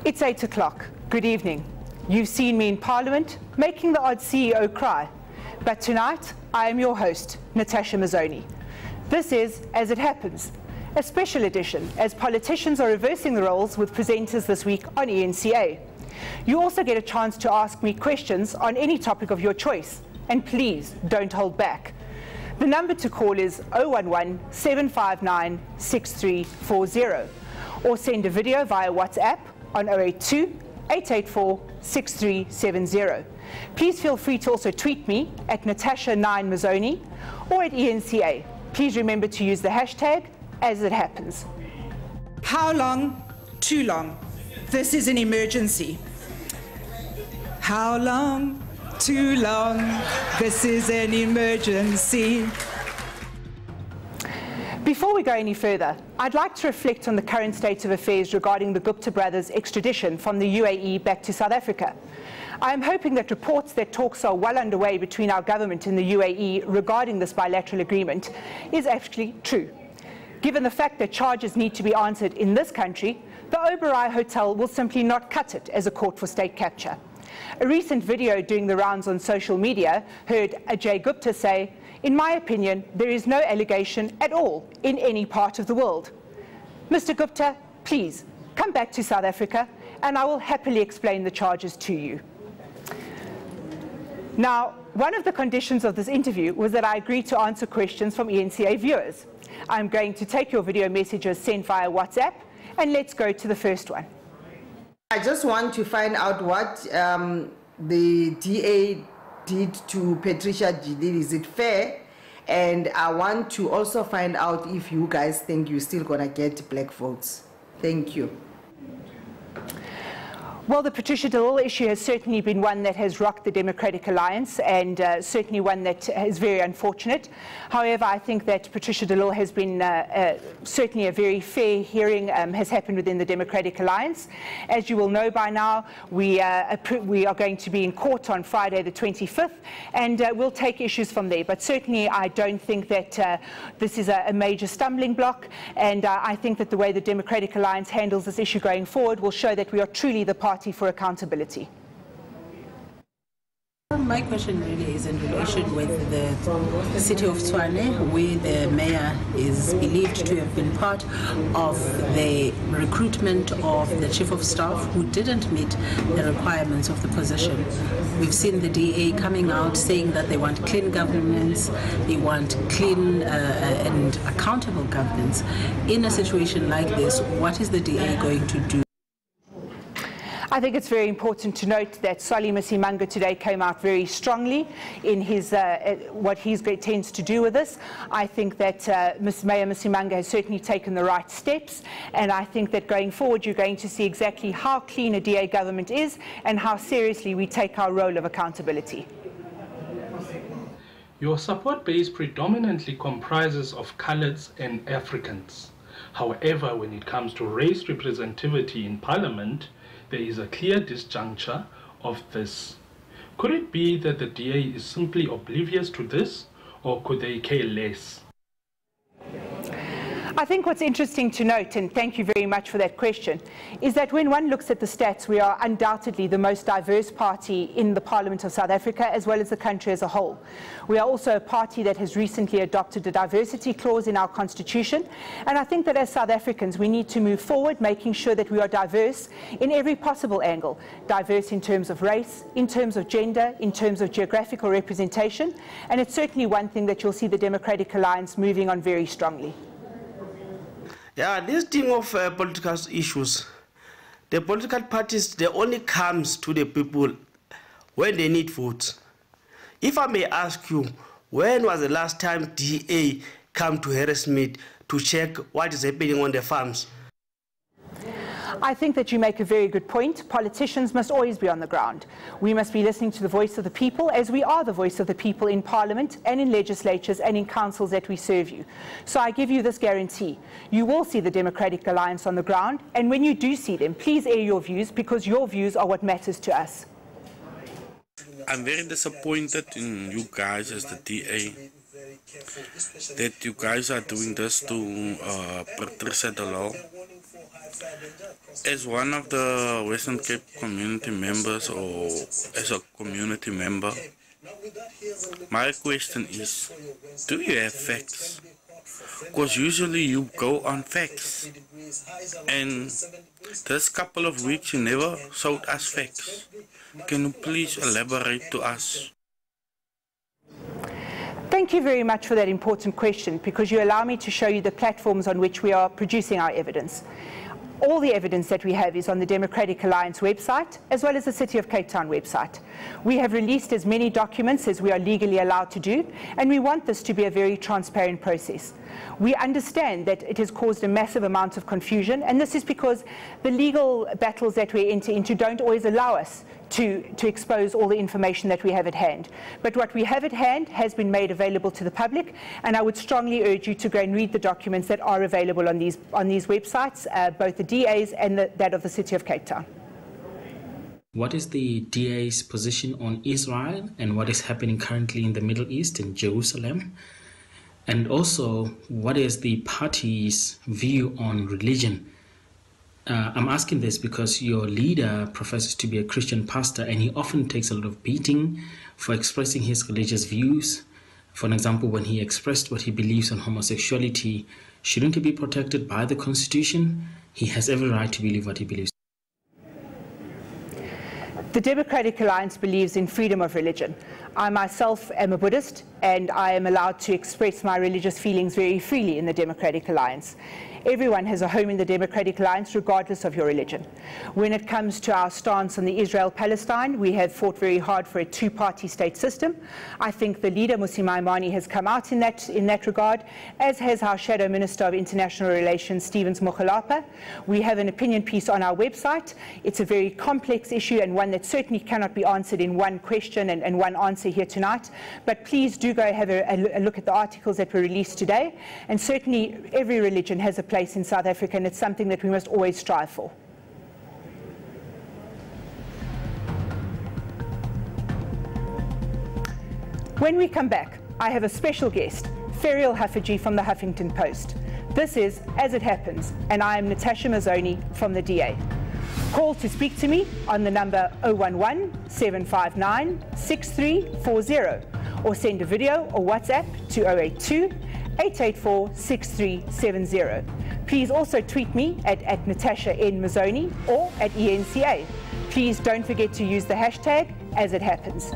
It's 8 o'clock. Good evening. You've seen me in Parliament, making the odd CEO cry. But tonight, I am your host, Natasha Mazzone. This is As It Happens, a special edition, as politicians are reversing the roles with presenters this week on eNCA. You also get a chance to ask me questions on any topic of your choice. And please, don't hold back. The number to call is 011-759-6340, or send a video via WhatsApp on 082-884-6370. Please feel free to also tweet me at Natasha9Mazzone or at eNCA. Please remember to use the hashtag #AsItHappens. How long? Too long. This is an emergency. How long? Too long. This is an emergency. Before we go any further, I'd like to reflect on the current state of affairs regarding the Gupta brothers' extradition from the UAE back to South Africa. I am hoping that reports that talks are well underway between our government and the UAE regarding this bilateral agreement is actually true. Given the fact that charges need to be answered in this country, the Oberoi Hotel will simply not cut it as a court for state capture. A recent video doing the rounds on social media heard Ajay Gupta say, "In my opinion, there is no allegation at all in any part of the world." Mr. Gupta, please come back to South Africa and I will happily explain the charges to you. Now, one of the conditions of this interview was that I agreed to answer questions from eNCA viewers. I'm going to take your video messages sent via WhatsApp, and let's go to the first one. I just want to find out what the DA did to Patricia Jidid. Is it fair? And I want to also find out if you guys think you're still going to get black votes. Thank you. Well, the Patricia de Lille issue has certainly been one that has rocked the Democratic Alliance, and certainly one that is very unfortunate. However, I think that Patricia de Lille has been certainly a very fair hearing has happened within the Democratic Alliance. As you will know by now, we are going to be in court on Friday the 25th, and we'll take issues from there. But certainly I don't think that this is a major stumbling block, and I think that the way the Democratic Alliance handles this issue going forward will show that we are truly the party for accountability. My question really is in relation with the city of Tshwane, where the mayor is believed to have been part of the recruitment of the chief of staff who didn't meet the requirements of the position. We've seen the DA coming out saying that they want clean governance, they want clean and accountable governance. In a situation like this, what is the DA going to do? I think it's very important to note that Solly Masimanga today came out very strongly in his what he intends to do with this. I think that Mayor Masimanga has certainly taken the right steps, and I think that going forward you're going to see exactly how clean a DA government is and how seriously we take our role of accountability. Your support base predominantly comprises of coloureds and Africans. However, when it comes to race representativity in Parliament, there is a clear disjuncture of this. Could it be that the DA is simply oblivious to this, or could they care less? I think what's interesting to note, and thank you very much for that question, is that when one looks at the stats, we are undoubtedly the most diverse party in the Parliament of South Africa, as well as the country as a whole. We are also a party that has recently adopted a diversity clause in our constitution, and I think that as South Africans we need to move forward, making sure that we are diverse in every possible angle. Diverse in terms of race, in terms of gender, in terms of geographical representation, and it's certainly one thing that you'll see the Democratic Alliance moving on very strongly. Yeah, this thing of political issues, the political parties, they only comes to the people when they need votes. If I may ask you, when was the last time DA come to Harrismith to check what is happening on the farms? I think that you make a very good point. Politicians must always be on the ground. We must be listening to the voice of the people, as we are the voice of the people in Parliament and in legislatures and in councils that we serve you. So I give you this guarantee. You will see the Democratic Alliance on the ground, and when you do see them, please air your views, because your views are what matters to us. I'm very disappointed in you guys as the DA, that you guys are doing this to Patricia de Lille. As one of the Western Cape community members, or as a community member, my question is, do you have facts? Because usually you go on facts, and this couple of weeks you never showed us facts. Can you please elaborate to us? Thank you very much for that important question, because you allow me to show you the platforms on which we are producing our evidence. All the evidence that we have is on the Democratic Alliance website, as well as the City of Cape Town website. We have released as many documents as we are legally allowed to do, and we want this to be a very transparent process. We understand that it has caused a massive amount of confusion, and this is because the legal battles that we enter into don't always allow us to expose all the information that we have at hand. But what we have at hand has been made available to the public, and I would strongly urge you to go and read the documents that are available on these websites, both the DA's and that of the City of Cape Town. What is the DA's position on Israel and what is happening currently in the Middle East, in Jerusalem? And also, what is the party's view on religion? I'm asking this because your leader professes to be a Christian pastor, and he often takes a lot of beating for expressing his religious views. For example, when he expressed what he believes on homosexuality, shouldn't he be protected by the Constitution? He has every right to believe what he believes. The Democratic Alliance believes in freedom of religion. I myself am a Buddhist, and I am allowed to express my religious feelings very freely in the Democratic Alliance. Everyone has a home in the Democratic Alliance, regardless of your religion. When it comes to our stance on the Israel-Palestine, we have fought very hard for a two-party state system. I think the leader, Mmusi Maimane, has come out in that regard, as has our Shadow Minister of International Relations, Stevens Mokhalapa. We have an opinion piece on our website. It's a very complex issue, and one that certainly cannot be answered in one question and one answer here tonight. But please do go have a look at the articles that were released today. And certainly every religion has a place in South Africa, and it's something that we must always strive for. When we come back, I have a special guest, Ferial Haffajee from the Huffington Post. This is As It Happens, and I am Natasha Mazzone from the DA. Call to speak to me on the number 011-759-6340, or send a video or WhatsApp to 082-884-6370. Please also tweet me at Natasha N. Mazzone or at eNCA. Please don't forget to use the hashtag As It Happens.